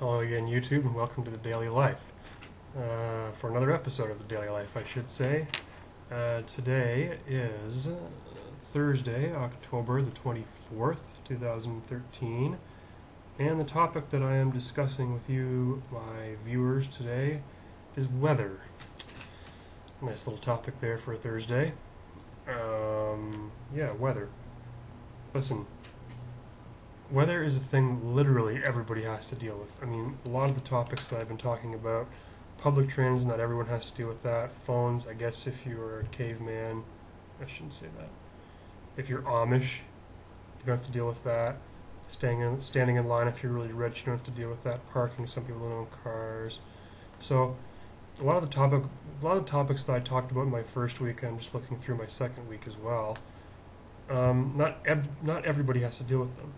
Hello again, YouTube, and welcome to the Daily Life. For another episode of the Daily Life, I should say. Today is Thursday, October the 24th, 2013, and the topic that I am discussing with you, my viewers, today is weather. Nice little topic there for a Thursday. Yeah, weather. Listen, weather is a thing literally everybody has to deal with. I mean, a lot of the topics that I've been talking about, public trends, not everyone has to deal with that. Phones, I guess if you're a caveman, I shouldn't say that. If you're Amish, you don't have to deal with that. Standing in line if you're really rich, you don't have to deal with that. Parking, some people don't own cars. So a lot of the topics that I talked about in my first week, I'm just looking through my second week as well. Not everybody has to deal with them.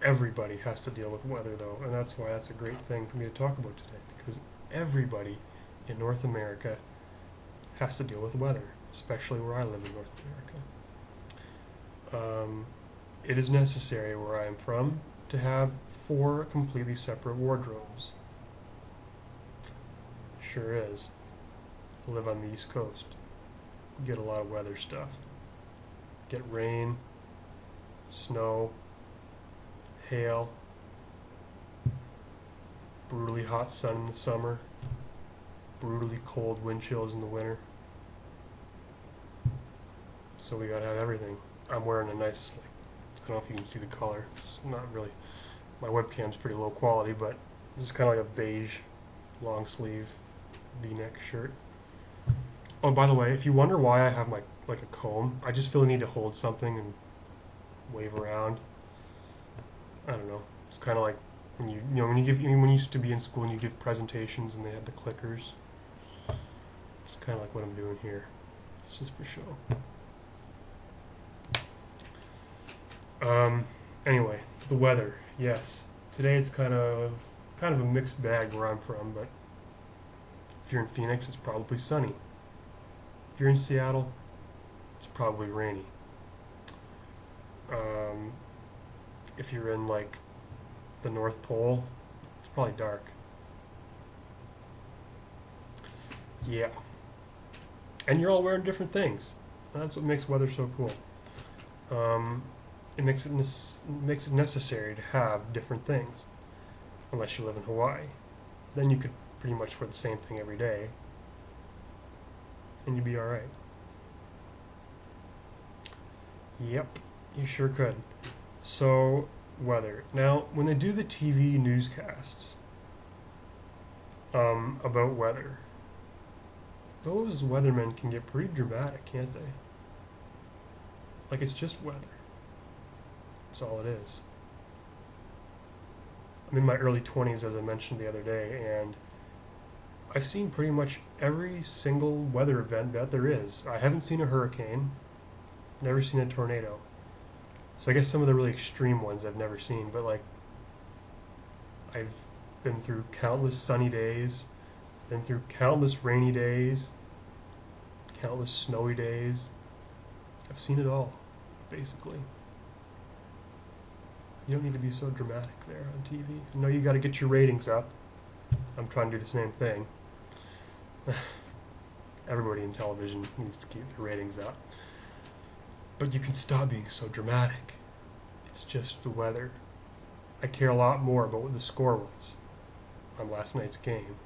Everybody has to deal with weather, though, and that's why that's a great thing for me to talk about today, because everybody in North America has to deal with weather, especially where I live in North America. It is necessary where I am from to have four completely separate wardrobes. Sure is. I live on the East Coast. You get a lot of weather stuff. Get rain, snow, hail, brutally hot sun in the summer, brutally cold wind chills in the winter. So we gotta have everything. I'm wearing a nice, I don't know if you can see the color. It's not really, my webcam's pretty low quality, but this is kind of like a beige long sleeve V-neck shirt. Oh, by the way, if you wonder why I have my like a comb, I just feel the need to hold something and wave around. I don't know. It's kind of like when you give when you used to be in school and you give presentations and they had the clickers. It's kind of like what I'm doing here. It's just for show. Anyway, the weather. Yes, today it's kind of a mixed bag where I'm from, but if you're in Phoenix, it's probably sunny. If you're in Seattle, it's probably rainy. Um, if you're in like the North Pole, it's probably dark. Yeah, and you're all wearing different things. That's what makes weather so cool. Um, it makes it necessary to have different things, unless you live in Hawaii. Then you could pretty much wear the same thing every day, and you'd be all right. Yep, you sure could. So, weather. Now, when they do the TV newscasts about weather, those weathermen can get pretty dramatic, can't they? Like, it's just weather. That's all it is. I'm in my early 20s, as I mentioned the other day, and I've seen pretty much every single weather event that there is. I haven't seen a hurricane, never seen a tornado. So I guess some of the really extreme ones I've never seen, but like I've been through countless sunny days, been through countless rainy days, countless snowy days. I've seen it all, basically. You don't need to be so dramatic there on TV. I know you got to get your ratings up. I'm trying to do the same thing. Everybody in television needs to keep their ratings up. But you can stop being so dramatic. It's just the weather. I care a lot more about what the score was on last night's game.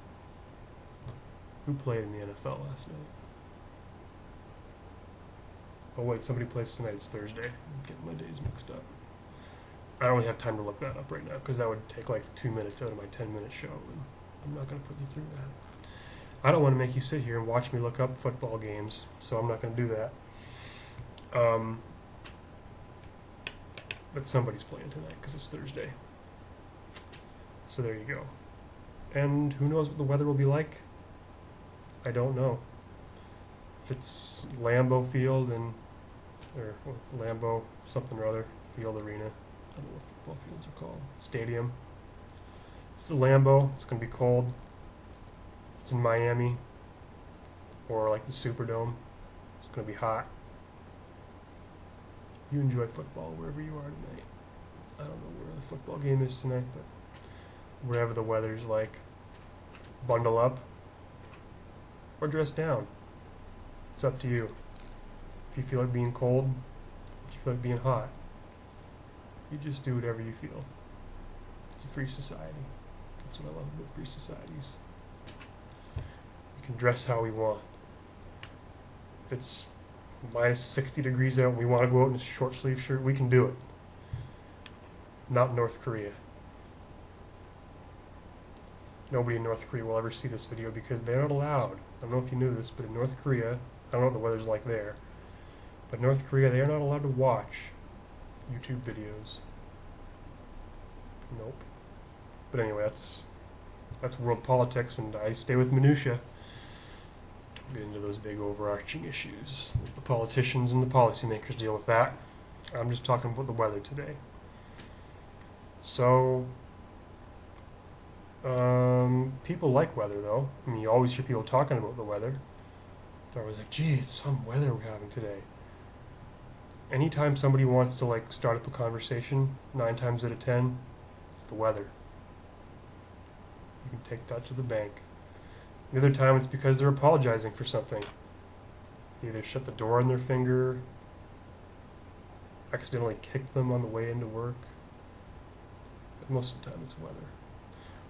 Who played in the NFL last night? Oh wait, somebody plays tonight. It's Thursday. I'm getting my days mixed up. I don't really have time to look that up right now because that would take like 2 minutes out of my 10-minute show, and I'm not going to put you through that. I don't want to make you sit here and watch me look up football games, so I'm not going to do that. But somebody's playing tonight because it's Thursday. So there you go. And who knows what the weather will be like? I don't know. If it's Lambeau Field or Lambeau something or other, Field Arena. I don't know what football fields are called. Stadium. If it's a Lambeau, it's going to be cold. If it's in Miami or like the Superdome, it's going to be hot. You enjoy football wherever you are tonight. I don't know where the football game is tonight, but whatever the weather's like. Bundle up or dress down. It's up to you. If you feel like being cold, if you feel like being hot, you just do whatever you feel. It's a free society. That's what I love about free societies. We can dress how we want. If it's minus 60 degrees out and we want to go out in a short sleeve shirt, we can do it. Not North Korea. Nobody in North Korea will ever see this video because they're not allowed. I don't know if you knew this, but in North Korea, I don't know what the weather's like there, but North Korea, they are not allowed to watch YouTube videos. Nope. But anyway, that's world politics, and I stay with minutia. Don't get into those big overarching issues. The politicians and the policymakers deal with that. I'm just talking about the weather today. So, people like weather, though. I mean, you always hear people talking about the weather. They're always like, gee, it's some weather we're having today. Anytime somebody wants to, like, start up a conversation, 9 times out of 10, it's the weather. You can take that to the bank. The other time, it's because they're apologizing for something. They either shut the door on their finger, accidentally kicked them on the way into work. But most of the time, it's weather.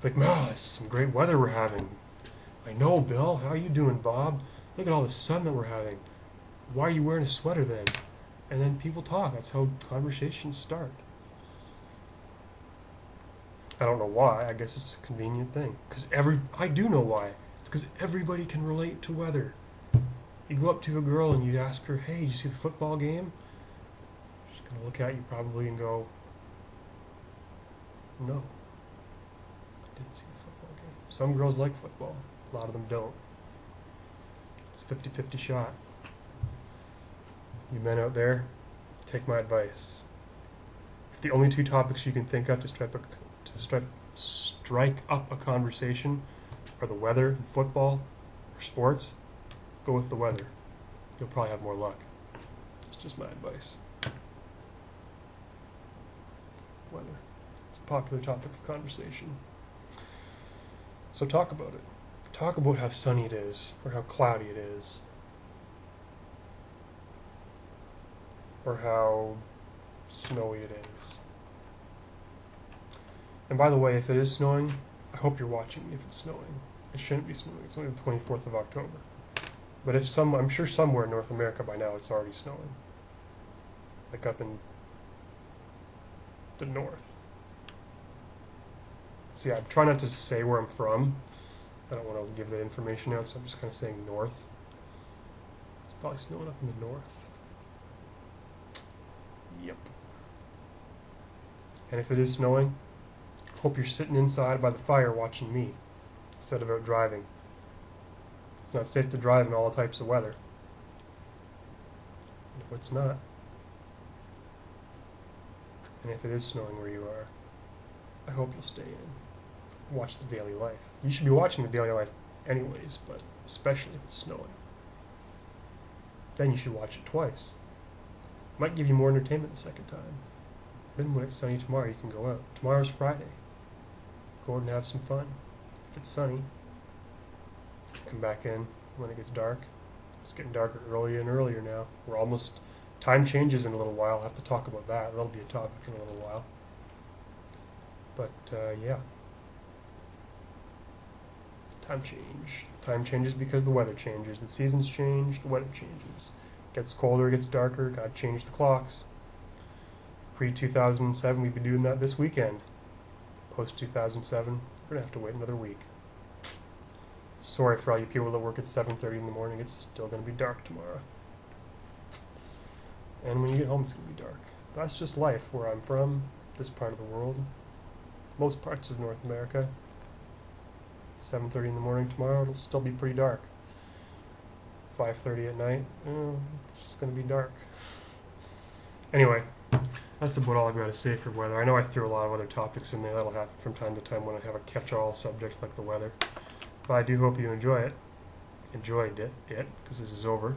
Like, wow, this is some great weather we're having. I know, Bill. How are you doing, Bob? Look at all the sun that we're having. Why are you wearing a sweater then? And then people talk. That's how conversations start. I don't know why. I guess it's a convenient thing. I do know why. It's because everybody can relate to weather. You go up to a girl and you ask her, hey, did you see the football game? She's going to look at you probably and go, no. Didn't see the football game. Some girls like football. A lot of them don't. It's a 50-50 shot. You men out there, take my advice. If the only 2 topics you can think of to strike up a conversation are the weather and football or sports, go with the weather. You'll probably have more luck. It's just my advice. Weather. It's a popular topic of conversation. So talk about it. Talk about how sunny it is, or how cloudy it is, or how snowy it is. And by the way, if it is snowing, I hope you're watching me if it's snowing. It shouldn't be snowing. It's only the 24th of October. But I'm sure somewhere in North America by now it's already snowing. Like up in the north. See, I try not to say where I'm from. I don't want to give that information out, so I'm just kind of saying north. It's probably snowing up in the north. Yep. And if it is snowing, hope you're sitting inside by the fire watching me instead of out driving. It's not safe to drive in all types of weather. No, it's not. And if it is snowing where you are, I hope you'll stay in. Watch The Daily Life. You should be watching The Daily Life anyways, but especially if it's snowing. Then you should watch it twice. Might give you more entertainment the second time. Then when it's sunny tomorrow, you can go out. Tomorrow's Friday. Go out and have some fun. If it's sunny, come back in when it gets dark. It's getting darker earlier and earlier now. We're almost... Time changes in a little while. I'll have to talk about that. That'll be a topic in a little while. But, yeah. Time changes because the weather changes. The seasons change, the weather changes. Gets colder, gets darker, gotta change the clocks. Pre-2007, we'd be doing that this weekend. Post-2007, we're gonna have to wait another week. Sorry for all you people that work at 7:30 in the morning, it's still gonna be dark tomorrow. And when you get home, it's gonna be dark. That's just life where I'm from, this part of the world. Most parts of North America. 7:30 in the morning tomorrow, it'll still be pretty dark. 5:30 at night, it's going to be dark. Anyway, that's about all I've got to say for weather. I know I threw a lot of other topics in there. That'll happen from time to time when I have a catch-all subject like the weather. But I do hope you enjoyed it, because this is over.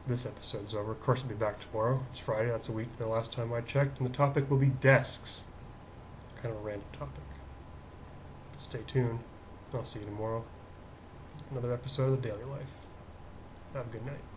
This episode's over. Of course, I'll be back tomorrow. It's Friday. That's a week the last time I checked. And the topic will be desks. Kind of a random topic. Stay tuned. I'll see you tomorrow. Another episode of The Daily Life. Have a good night.